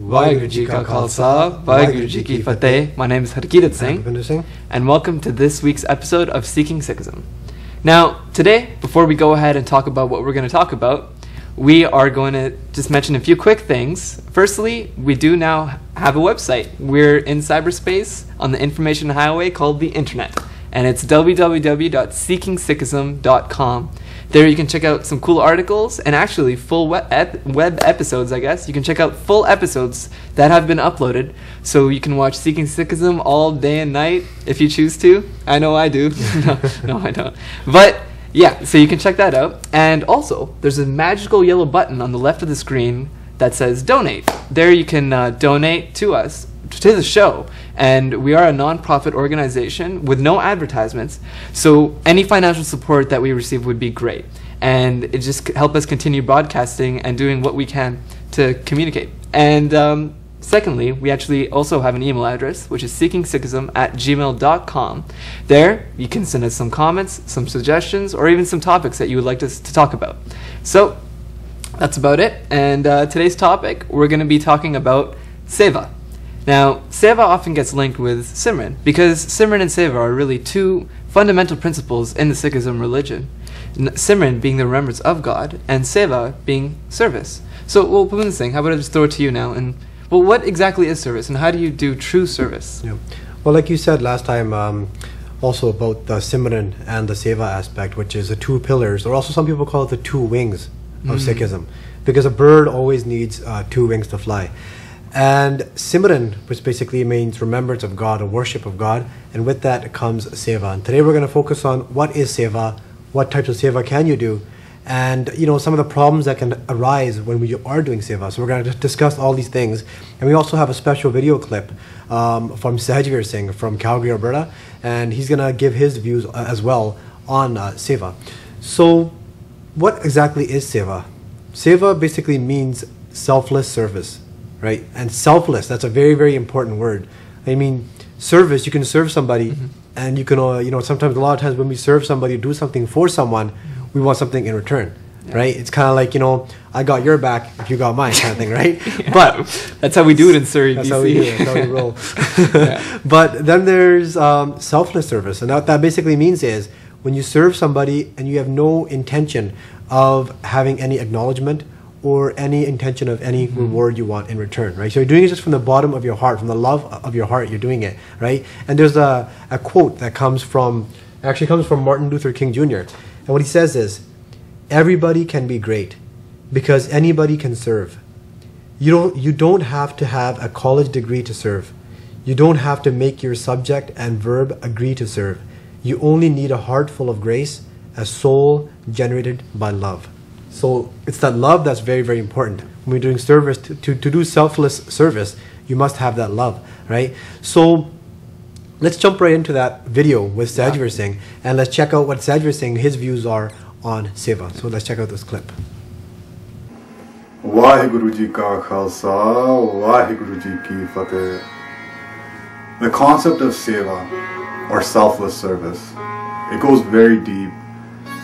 Vaheguru Ji Ka Khalsa, Vaheguru Ji Ki Fateh. My name is Harkirat Singh, and welcome to this week's episode of Seeking Sikhism. Now, today, before we go ahead and talk about what we're going to talk about, we are going to just mention a few quick things. Firstly, we do now have a website. We're in cyberspace on the information highway called the internet, and it's www.seekingsikhism.com. There you can check out some cool articles and actually full web episodes, I guess. You can check out full episodes that have been uploaded. So you can watch Seeking Sikhism all day and night if you choose to. I know I do. No, I don't. But yeah, so you can check that out. And also, there's a magical yellow button on the left of the screen that says donate. There you can donate to us, to the show. And we are a non-profit organization with no advertisements, so any financial support that we receive would be great, and it just help us continue broadcasting and doing what we can to communicate. And secondly, we actually also have an email address, which is seekingsikhism@gmail.com. There you can send us some comments, some suggestions, or even some topics that you would like us to talk about. So that's about it. And today's topic, we're going to be talking about Seva. Now, Seva often gets linked with Simran, because Simran and Seva are really two fundamental principles in the Sikhism religion. Simran being the remembrance of God, and Seva being service. So, well, Puvan Singh, how about I just throw it to you now? And well, what exactly is service, and how do you do true service? Yeah. Well, like you said last time, also about the Simran and the Seva aspect, which is the two pillars, or also some people call it the two wings of Sikhism, because a bird always needs two wings to fly. And Simran, which basically means remembrance of God or worship of God, and with that comes Seva. And today we're going to focus on what is Seva, what types of Seva can you do, and some of the problems that can arise when we are doing Seva. So we're going to discuss all these things. And we also have a special video clip from Seva Singh from Calgary, Alberta, and he's going to give his views as well on Seva. So what exactly is Seva? Seva basically means selfless service. Right? And selfless, that's a very, very important word. I mean, service, you can serve somebody, and you can, sometimes, a lot of times when we serve somebody, do something for someone, we want something in return, right? It's kind of like, I got your back if you got mine kind of thing, right? But that's how we do it in Surrey, that's BC. How we do it, that's how we roll. But then there's selfless service, and what that basically means is when you serve somebody and you have no intention of having any acknowledgement or any intention of any reward you want in return, right? So you're doing it just from the bottom of your heart, from the love of your heart, you're doing it, right? And there's a quote that comes from Martin Luther King Jr. And what he says is, everybody can be great because anybody can serve. You don't have to have a college degree to serve. You don't have to make your subject and verb agree to serve. You only need a heart full of grace, a soul generated by love. So it's that love that's very, very important. When we're doing service, to do selfless service, you must have that love, right? So let's jump right into that video with Seva Singh, and let's check out what Seva Singh, his views are on Seva. So let's check out this clip. Vaheguru Ji Ka Khalsa, Vaheguru Ji Ki Fateh. The concept of Seva, or selfless service, it goes very deep,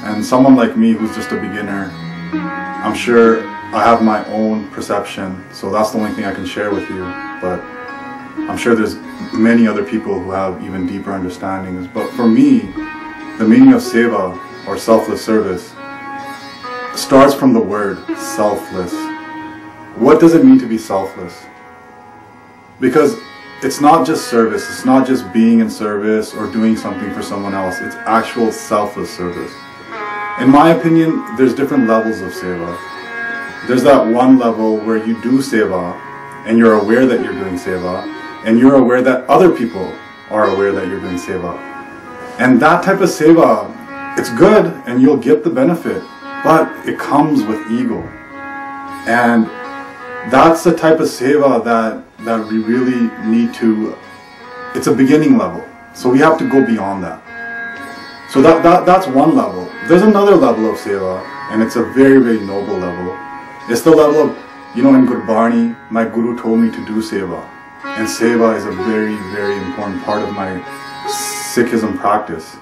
and someone like me who's just a beginner, I'm sure I have my own perception, so that's the only thing I can share with you, but I'm sure there's many other people who have even deeper understandings. But for me, the meaning of Seva, or selfless service, starts from the word selfless. What does it mean to be selfless? Because it's not just service, it's not just being in service or doing something for someone else, it's actual selfless service. In my opinion, there's different levels of Seva. There's that one level where you do Seva, and you're aware that you're doing Seva, and you're aware that other people are aware that you're doing Seva. And that type of Seva, it's good, and you'll get the benefit, but it comes with ego. And that's the type of Seva that we really need to, it's a beginning level. So we have to go beyond that. So that's one level. There's another level of Seva, and it's a very, very noble level. It's the level of, in Gurbani, my Guru told me to do Seva. And Seva is a very, very important part of my Sikhism practice.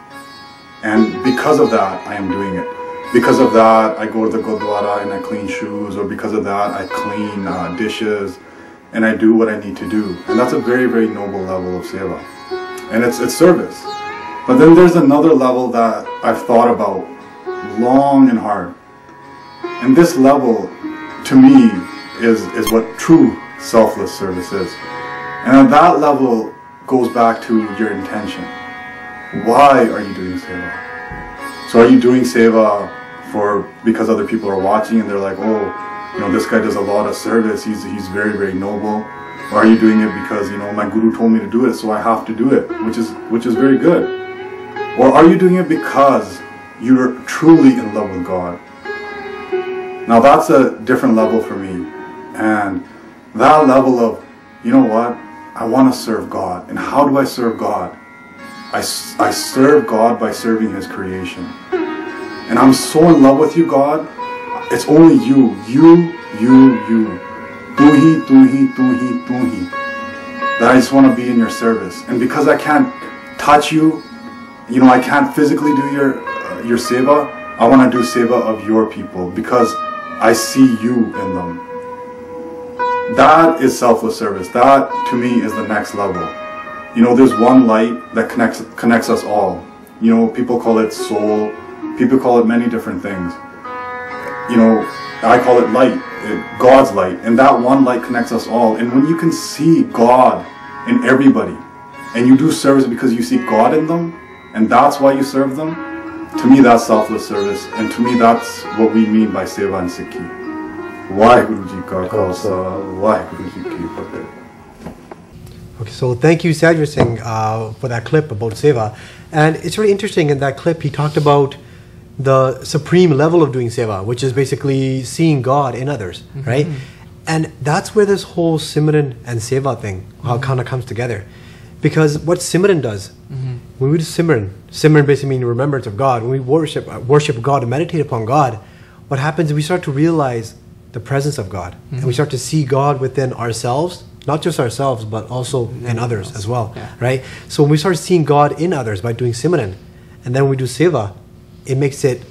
And because of that, I am doing it. Because of that, I go to the Gurdwara and I clean shoes, or because of that, I clean dishes. and I do what I need to do. And that's a very, very noble level of seva. And it's service. But then there's another level that I've thought about long and hard. And this level, to me, is what true selfless service is. And at that level goes back to your intention. Why are you doing seva? So are you doing seva because other people are watching and they're like, oh, you know, this guy does a lot of service, he's very, very noble? Or are you doing it because, you know, my guru told me to do it, so I have to do it, which is very good? Or are you doing it because you're truly in love with God? Now that's a different level for me. And that level of, you know what, I want to serve God. And how do I serve God? I serve God by serving His creation. And I'm so in love with you, God. It's only you. Tu hi, that I just want to be in your service. And because I can't touch you, you know, I can't physically do your seva, I want to do seva of your people because I see you in them. That is selfless service. That, to me, is the next level. You know, there's one light that connects us all. You know, people call it soul. People call it many different things. You know, I call it light, God's light. And that one light connects us all. And when you can see God in everybody, and you do service because you see God in them, and that's why you serve them, to me that's selfless service. And to me that's what we mean by Seva and Sikhi. Waheguru Ji Ka Khalsa, Waheguru Ji Ki Fateh. Okay, so thank you, Sajid Singh, for that clip about Seva. And it's really interesting, in that clip he talked about the supreme level of doing Seva, which is basically seeing God in others, right? And that's where this whole Simran and Seva thing, how it kind of comes together. Because what Simran does, when we do Simran basically means remembrance of God. When we worship God and meditate upon God, what happens is we start to realize the presence of God. And we start to see God within ourselves, not just ourselves, but also in others as well, right? So when we start seeing God in others by doing Simran, and then when we do Seva, it makes it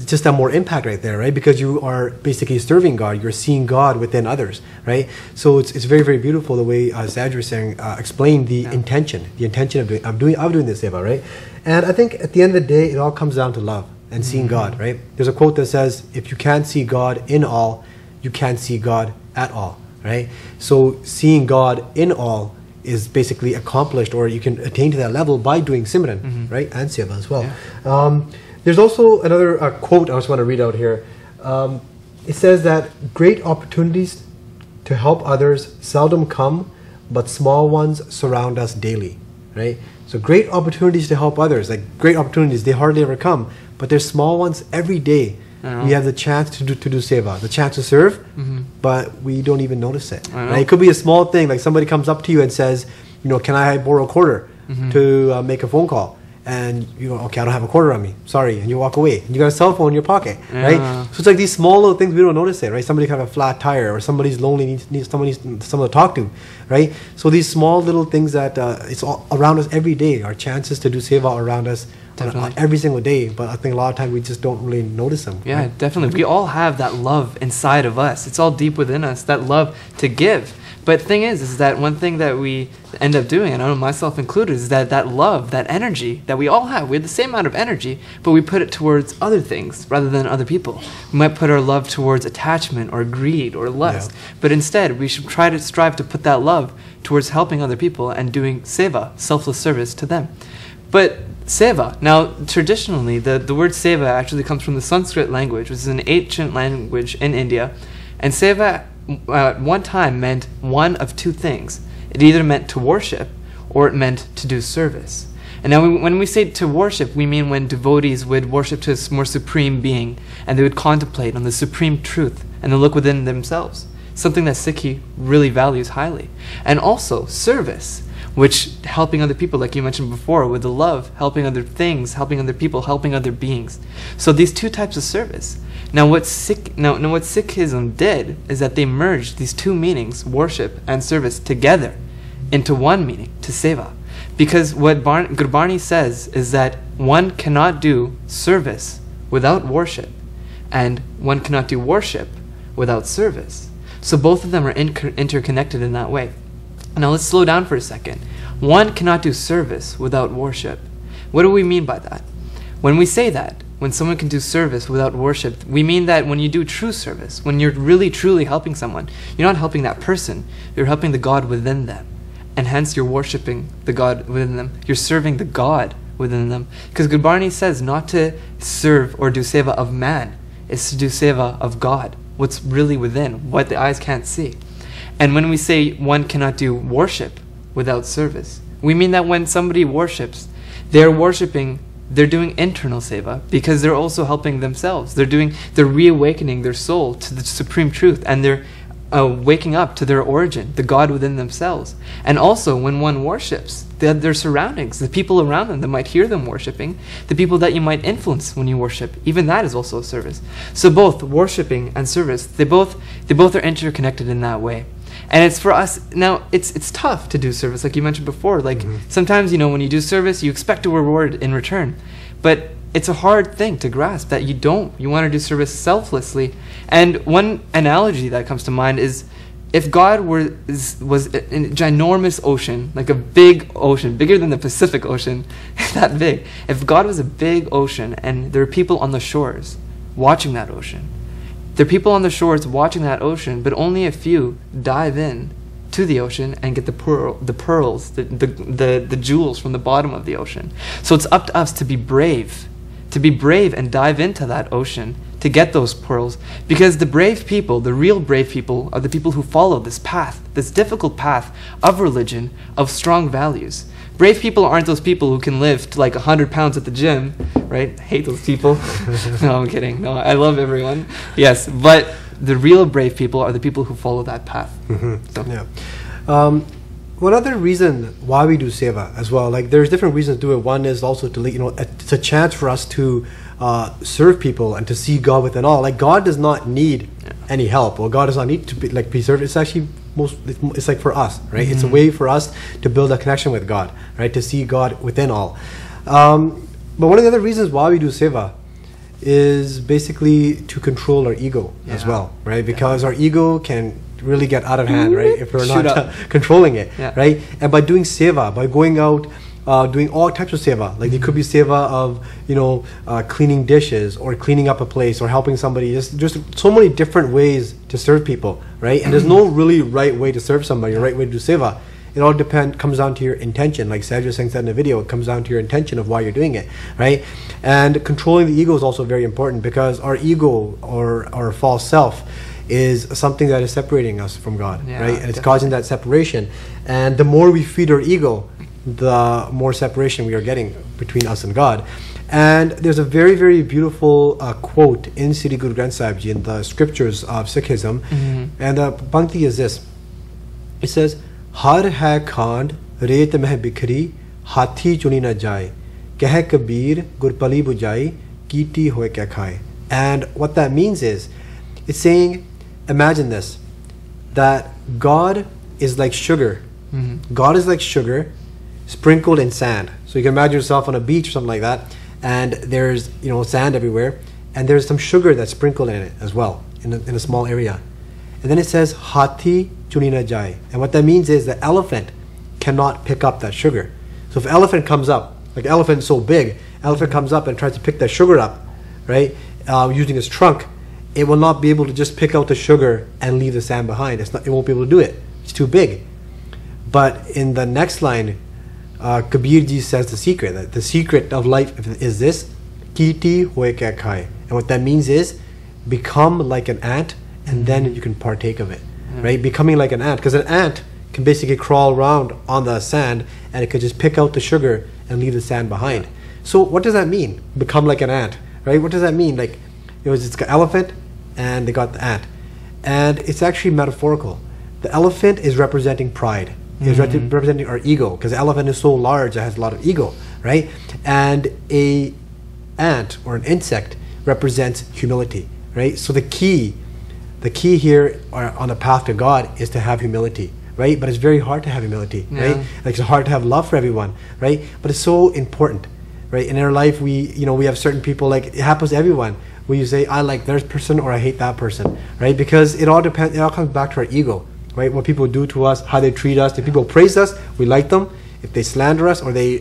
just a more impact right there, right? Because you are basically serving God, you're seeing God within others, right? So it's very, very beautiful the way Sajid was saying, explained the intention of doing this Seva, right? And I think at the end of the day, it all comes down to love and seeing God, right? There's a quote that says, if you can't see God in all, you can't see God at all, right? So seeing God in all is basically accomplished, or you can attain to that level by doing Simran, right? And Seva as well. There's also another quote I just want to read out here. It says that great opportunities to help others seldom come, but small ones surround us daily, right? So great opportunities to help others, like great opportunities, they hardly ever come, but there's small ones every day. We have the chance to do Seva, the chance to serve, but we don't even notice it. Right? It could be a small thing, like somebody comes up to you and says, you know, can I borrow a quarter to make a phone call? And you go, okay, I don't have a quarter on me, sorry, and you walk away. And you got a cell phone in your pocket, right? So it's like these small little things we don't notice it, right? Somebody have a flat tire, or somebody's lonely, needs someone to talk to, right? So these small little things that it's all around us every day. Our chances to do Seva are around us every single day, but I think a lot of times we just don't really notice them. Yeah, right? Definitely. We all have that love inside of us. It's all deep within us, that love to give. But the thing is that one thing that we end up doing, and I know myself included, is that love, that energy that we all have. We have the same amount of energy, but we put it towards other things rather than other people. We might put our love towards attachment or greed or lust, but instead we should try to strive to put that love towards helping other people and doing Seva, selfless service to them. But Seva, now traditionally the word Seva actually comes from the Sanskrit language, which is an ancient language in India, and Seva at one time meant one of two things. It either meant to worship or it meant to do service. And now when we say to worship, we mean when devotees would worship to a more supreme being, and they would contemplate on the supreme truth and then look within themselves, something that Sikhi really values highly. And also service, which helping other people, like you mentioned before, with the love, helping other things, helping other people, helping other beings. So these two types of service. Now what Sikhism did is that they merged these two meanings, worship and service, together into one meaning, to Seva. Because what Gurbani says is that one cannot do service without worship, and one cannot do worship without service. So both of them are interconnected in that way. Now let's slow down for a second. One cannot do service without worship. What do we mean by that? When we say that, when someone can do service without worship, we mean that when you do true service, when you're really truly helping someone, you're not helping that person, you're helping the God within them. And hence you're worshiping the God within them. You're serving the God within them. Because Gurbarni says not to serve or do seva of man, it's to do seva of God, what's really within, what the eyes can't see. And when we say one cannot do worship without service, we mean that when somebody worships, they're worshiping, they're doing internal seva because they're also helping themselves. They're reawakening their soul to the supreme truth, and they're waking up to their origin, the God within themselves. And also when one worships, their surroundings, the people around them that might hear them worshiping, the people that you might influence when you worship, even that is also a service. So both worshiping and service, they both are interconnected in that way. And it's for us, now it's tough to do service, like you mentioned before. Like sometimes, when you do service, you expect a reward in return. But it's a hard thing to grasp that you don't. You want to do service selflessly. And one analogy that comes to mind is if God was a ginormous ocean, like a big ocean, bigger than the Pacific Ocean, that big. If God was a big ocean and there are people on the shores watching that ocean, there are people on the shores watching that ocean, but only a few dive in to the ocean and get the pearls, the jewels from the bottom of the ocean. So it's up to us to be brave and dive into that ocean to get those pearls, because the brave people, the real brave people, are the people who follow this path, this difficult path of religion, of strong values. Brave people aren't those people who can lift like 100 pounds at the gym, right? I hate those people. No, I'm kidding. No, I love everyone. Yes, but the real brave people are the people who follow that path. So. Yeah. One other reason why we do seva as well, like there's different reasons to do it. One is also to, it's a chance for us to serve people and to see God within all. Like God does not need any help, or God does not need to be served. It's actually it's like for us, right? It's a way for us to build a connection with God, right? To see God within all. But one of the other reasons why we do seva is basically to control our ego as well, right? Because our ego can really get out of hand, right? If we're not controlling it, right? And by doing seva, by going out, doing all types of seva, like there could be seva of, cleaning dishes or cleaning up a place or helping somebody. Just so many different ways to serve people, right? And there's no really right way to serve somebody, or right way to do seva. It all comes down to your intention. Like Sajid Singh said in the video, it comes down to your intention of why you're doing it, right? And controlling the ego is also very important, because our ego or our false self is something that is separating us from God, right? And it's causing that separation. And the more we feed our ego, the more separation we are getting between us and God. And there's a very, very beautiful quote in Sri Guru Granth Sahib Ji, in the scriptures of Sikhism. And the Bhakti is this. It says, Har hai khand reet meh bikhri hathi chuni na jaye keh kabir gurpali bujai kiti hoye kya khaye. And what that means is, it's saying, imagine this, that God is like sugar. God is like sugar sprinkled in sand. So you can imagine yourself on a beach or something like that, and there's sand everywhere, and there's some sugar that's sprinkled in it as well, in a small area. And then it says Hathi chuni na jaye, and what that means is the elephant cannot pick up that sugar. So if an elephant comes up, like an elephant is so big, elephant comes up and tries to pick that sugar up, right, using its trunk, it will not be able to just pick out the sugar and leave the sand behind. It won't be able to do it. It's too big. But in the next line, Kabir Ji says the secret, that the secret of life is this, Kiti hoye kya khaye. And what that means is, become like an ant, and then you can partake of it, right? Becoming like an ant, because an ant can basically crawl around on the sand, and it could just pick out the sugar and leave the sand behind. So what does that mean? Become like an ant, right? What does that mean? Like, it's got elephant, and they got the ant, and it's actually metaphorical. The elephant is representing pride. It's representing our ego, because the elephant is so large, it has a lot of ego, right? And a ant or an insect represents humility, right? So the key here on the path to God is to have humility, right? But it's very hard to have humility, right? Like, it's hard to have love for everyone, right? But it's so important, right? In our life, we have certain people, like, it happens to everyone. will you say I like this person or I hate that person, right? Because it all depends. It all comes back to our ego, right? What people do to us, how they treat us. If people praise us, we like them. If they slander us or they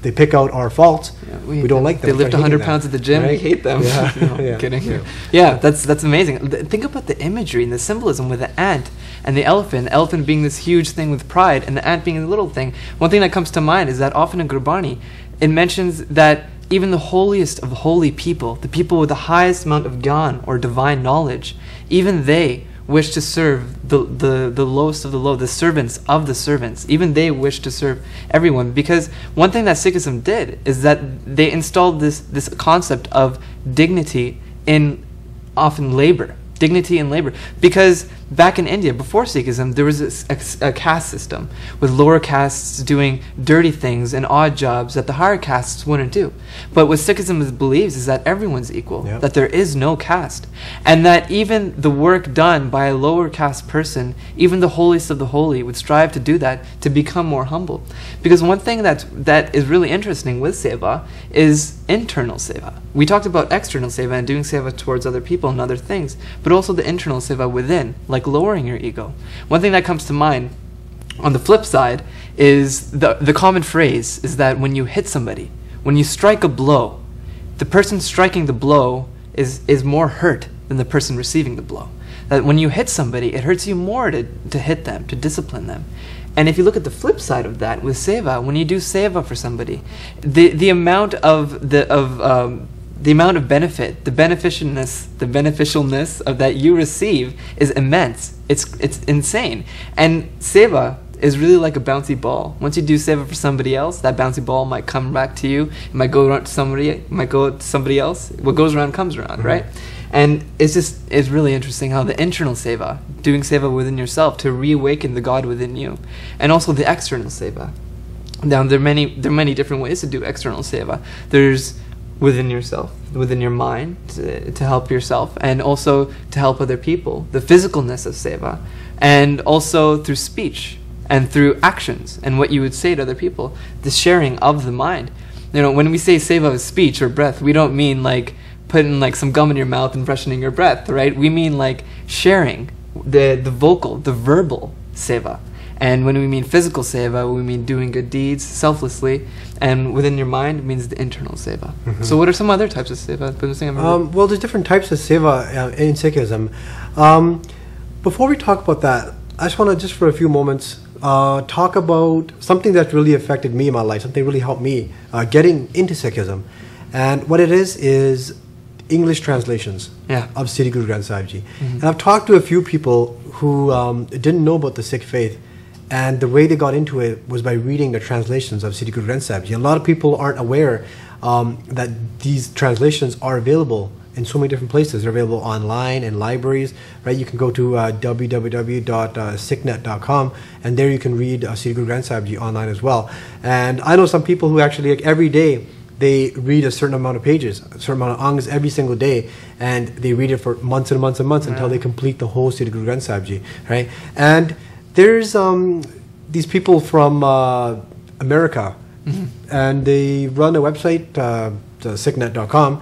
pick out our faults, we don't like them. They lift 100 pounds at the gym, we hate them. Yeah. No, I'm kidding. Yeah, that's amazing. Think about the imagery and the symbolism with the ant and the elephant being this huge thing with pride and the ant being a little thing. One thing that comes to mind is that often in Gurbani, it mentions that even the holiest of holy people, the people with the highest amount of gyan or divine knowledge, even they wish to serve the lowest of the low, the servants of the servants. Even they wish to serve everyone. Because one thing that Sikhism did is that they installed this concept of dignity in often labor. Dignity in labor. Because back in India, before Sikhism, there was a caste system with lower castes doing dirty things and odd jobs that the higher castes wouldn't do. But what Sikhism believes is that everyone's equal, that there is no caste, and that even the work done by a lower caste person, even the holiest of the holy, would strive to do that to become more humble. Because one thing that is really interesting with Seva is internal Seva. We talked about external Seva and doing Seva towards other people and other things, but also the internal Seva within, like lowering your ego. One thing that comes to mind on the flip side is the common phrase is that when you hit somebody, when you strike a blow, the person striking the blow is more hurt than the person receiving the blow. That when you hit somebody, it hurts you more to hit them, to discipline them. And if you look at the flip side of that with Seva, when you do Seva for somebody, the amount of the amount of benefit, the beneficialness of that you receive is immense. It's insane. And Seva is really like a bouncy ball. Once you do Seva for somebody else, that bouncy ball might come back to you. It might go around to somebody. It might go to somebody else. What goes around comes around, right? And it's really interesting how the internal Seva, doing Seva within yourself to reawaken the God within you, and also the external Seva. Now there are many different ways to do external Seva. There's within yourself, within your mind, to help yourself, and also to help other people. The physicalness of Seva, and also through speech and through actions and what you would say to other people. The sharing of the mind. When we say Seva of speech or breath, we don't mean like putting like some gum in your mouth and freshening your breath, right? We mean like sharing the vocal, the verbal Seva. And when we mean physical Seva, we mean doing good deeds selflessly, and within your mind means the internal Seva. So what are some other types of Seva? Well, there's different types of Seva in Sikhism. Before we talk about that, I just want to, just for a few moments, talk about something that really affected me in my life, something really helped me getting into Sikhism. And what it is English translations of Sri Guru Granth Sahib Ji. And I've talked to a few people who didn't know about the Sikh faith, and the way they got into it was by reading the translations of Sri Guru Granth Sahib Ji. A lot of people aren't aware that these translations are available in so many different places. They're available online in libraries, right? You can go to www.sikhnet.com, and there you can read Sri Guru Granth Sahib Ji online as well. And I know some people who actually, like, every day they read a certain amount of pages, a certain amount of angs every single day, and they read it for months and months and months until they complete the whole Sri Guru Granth Sahib Ji, right? And there's these people from America, and they run a website, sikhnet.com,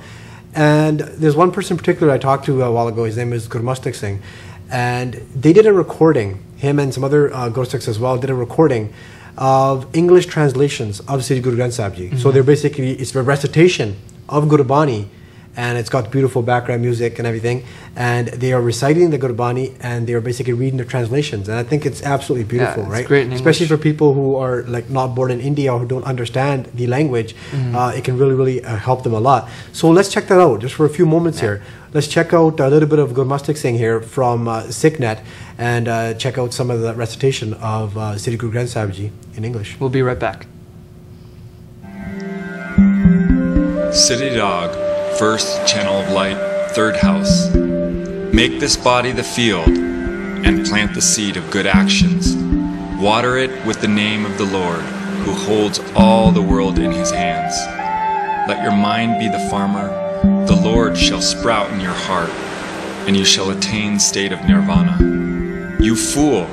and there's one person in particular I talked to a while ago. His name is Gurmastik Singh, and they did a recording, him and some other Gursikhs as well, did a recording of English translations of Sri Guru Granth Sahib Ji. So they're basically, it's a recitation of Gurbani, and it's got beautiful background music and everything, and they are reciting the Gurbani, and they are basically reading the translations, and I think it's absolutely beautiful, right? Great in especially for people who are like not born in India or who don't understand the language. It can really help them a lot. So let's check that out just for a few moments here. Let's check out a little bit of Gurmastik Singh here from Sikhnet, and check out some of the recitation of Sri Guru Granth Sahib Ji in English. We'll be right back. City Dog, first channel of light, third house. Make this body the field, and plant the seed of good actions. Water it with the name of the Lord, who holds all the world in his hands. Let your mind be the farmer. The Lord shall sprout in your heart, and you shall attain state of nirvana. You fool,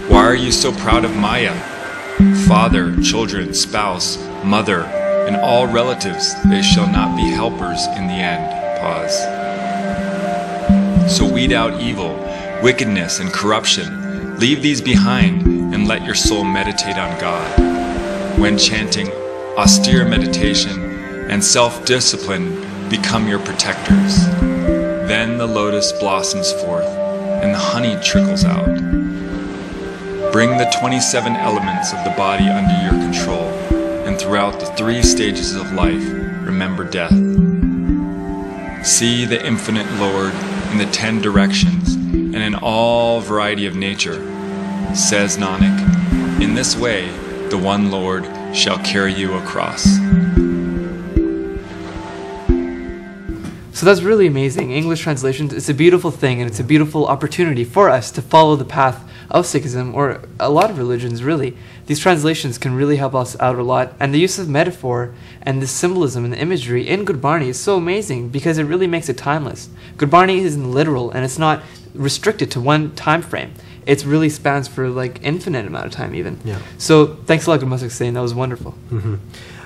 why are you so proud of Maya? Father, children, spouse, mother, and all relatives, they shall not be helpers in the end. menopause. So weed out evil, wickedness, and corruption. Leave these behind and let your soul meditate on God. When chanting, austere meditation and self-discipline become your protectors. Then the lotus blossoms forth and the honey trickles out. Bring the 27 elements of the body under your control, and throughout the 3 stages of life, remember death. See the infinite Lord in the 10 directions and in all variety of nature. Says Nanak, in this way the one Lord shall carry you across. So that's really amazing. English translations, it's a beautiful thing, and it's a beautiful opportunity for us to follow the path of Sikhism, or a lot of religions really. These translations can really help us out a lot, and the use of metaphor and the symbolism and the imagery in Gurbani is so amazing because it really makes it timeless. Gurbani isn't literal, and it's not restricted to one time frame. It really spans for like infinite amount of time even. Yeah. So thanks a lot, Gurmasuk Sain. That was wonderful. Mm-hmm.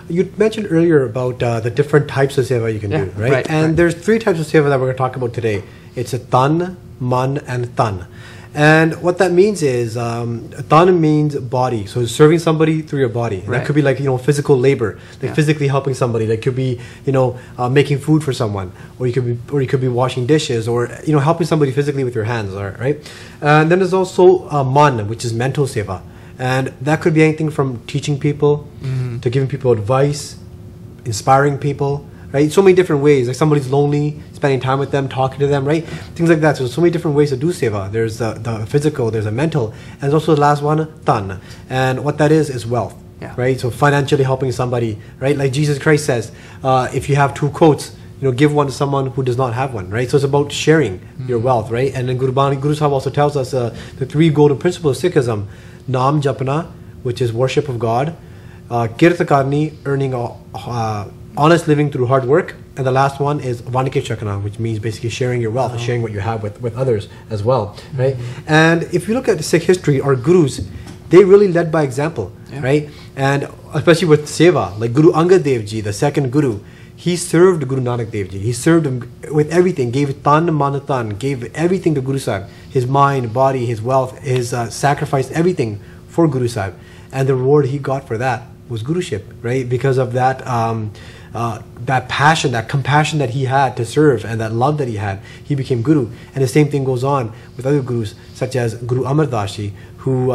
You mentioned earlier about the different types of seva you can do, right? And there's 3 types of seva that we're going to talk about today. It's a tan, man, and tan. And what that means is, tan means body, so serving somebody through your body. And that could be like, physical labor, like physically helping somebody. That could be, making food for someone, or you could be washing dishes, or helping somebody physically with your hands, right? And then there's also man, which is mental seva, and that could be anything from teaching people to giving people advice, inspiring people. Right? So many different ways. Like somebody's lonely, spending time with them, talking to them, right? Things like that. So many different ways to do seva. There's the physical, there's a mental, and there's also the last one, tan. And what that is wealth, right? So financially helping somebody, right? Like Jesus Christ says, if you have 2 coats, give one to someone who does not have one, right? So it's about sharing your wealth, right? And then Guru Sahib also tells us the 3 golden principles of Sikhism: Naam Japna, which is worship of God; Kirt Karni, earning honest living through hard work; and the last one is Vanike Chakana, which means basically sharing your wealth and sharing what you have with others as well, right? And if you look at Sikh history, our gurus, they really led by example, right? And especially with seva, like Guru Angad Dev Ji, the second guru, he served Guru Nanak Dev Ji. He served him with everything, gave tan manatan, gave everything to Guru Sahib, his mind, body, his wealth, his sacrificed everything for Guru Sahib. And the reward he got for that was guruship, right? Because of that that passion, that compassion that he had to serve, and that love that he had, he became guru. And the same thing goes on with other gurus, such as Guru Amar Das Ji, who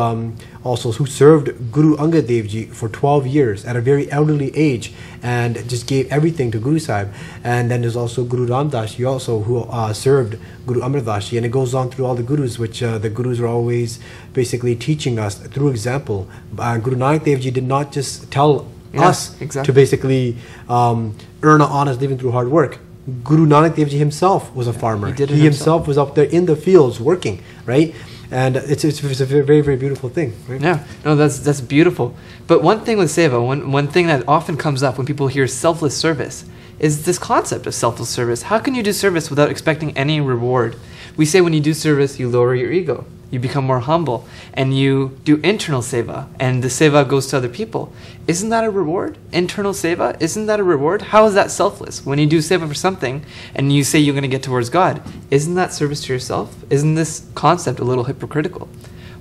served Guru Angad Dev Ji for 12 years at a very elderly age, and just gave everything to Guru Sahib. And then there's also Guru Ram Das Ji also, who served Guru Amar Das Ji. And it goes on through all the gurus, which the gurus are always basically teaching us through example. Guru Nanak Dev Ji did not just tell us to basically earn an honest living through hard work. Guru Nanak Dev Ji himself was a farmer. He himself was up there in the fields working, right? And it's a very, very beautiful thing, right? Yeah, no, that's beautiful. But one thing with seva, one thing that often comes up when people hear selfless service is this concept of selfless service. How can you do service without expecting any reward? We say when you do service, you lower your ego. You become more humble, and you do internal seva, and the seva goes to other people. Isn't that a reward? Internal seva, isn't that a reward? How is that selfless? When you do seva for something, and you say you're going to get towards God, isn't that service to yourself? Isn't this concept a little hypocritical?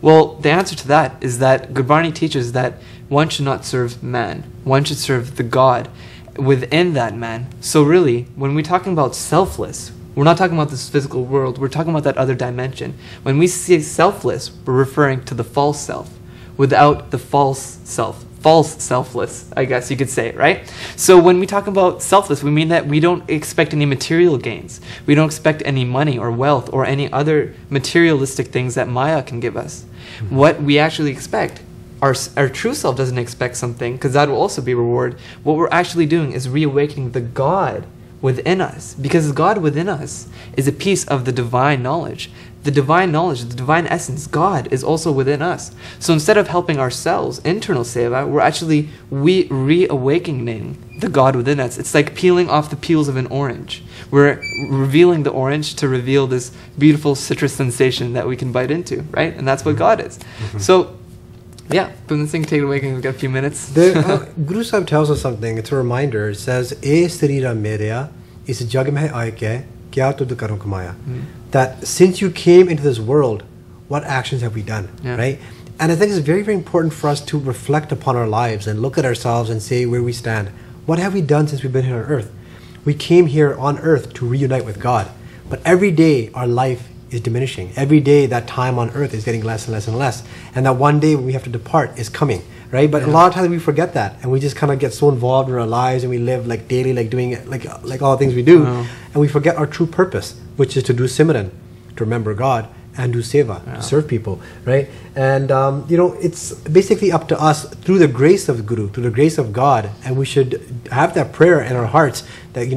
Well, the answer to that is that Gurbani teaches that one should not serve man. One should serve the God within that man. So really, when we're talking about selfless, we're not talking about this physical world, we're talking about that other dimension. When we say selfless, we're referring to the false self, without the false self. False selfless, I guess you could say, right? So when we talk about selfless, we mean that we don't expect any material gains. We don't expect any money or wealth or any other materialistic things that Maya can give us. What we actually expect, our true self doesn't expect something, because that will also be reward. What we're actually doing is reawakening the God within us, because God within us is a piece of the divine knowledge. The divine knowledge, the divine essence, God, is also within us. So instead of helping ourselves, internal seva, we're actually reawakening the God within us. It's like peeling off the peels of an orange. We're revealing the orange to reveal this beautiful citrus sensation that we can bite into, right? And that's what God is. So, yeah, Punit Singh, take it away, we've got a few minutes. Guru Sahib tells us something, it's a reminder. It says, E sarira mereya, is jag mein aaye kya tud karo kamaya. That since you came into this world, what actions have we done, right? And I think it's very, very important for us to reflect upon our lives and look at ourselves and say where we stand. What have we done since we've been here on earth? We came here on earth to reunite with God. But every day our life is diminishing. Every day that time on earth is getting less and less and less. And that one day when we have to depart is coming, right? But a lot of times we forget that, and we just kind of get so involved in our lives, and we live like daily, like doing like all the things we do, and we forget our true purpose, which is to do Simran, to remember God, and do Seva, to serve people, right? And it's basically up to us through the grace of the Guru, through the grace of God, and we should have that prayer in our hearts that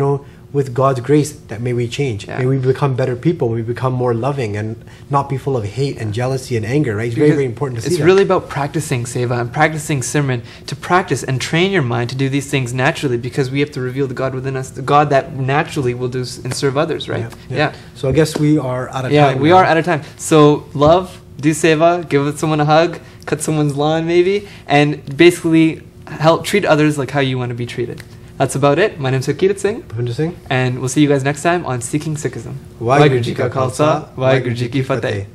with God's grace, that may we change, may we become better people, may we become more loving and not be full of hate and jealousy and anger, right? It's very, very important to see that. It's really about practicing Seva and practicing Simran, to practice and train your mind to do these things naturally, because we have to reveal the God within us, the God that naturally will do and serve others, right? Yeah. So I guess we are out of time. Yeah, we are out of time. So love, do Seva, give someone a hug, cut someone's lawn maybe, and basically help treat others like how you want to be treated. That's about it. My name is Harkirat Singh. Bhavinder Singh. And we'll see you guys next time on Seeking Sikhism. Waheguru Ji Ka Khalsa, Waheguru Ji Ki Fateh.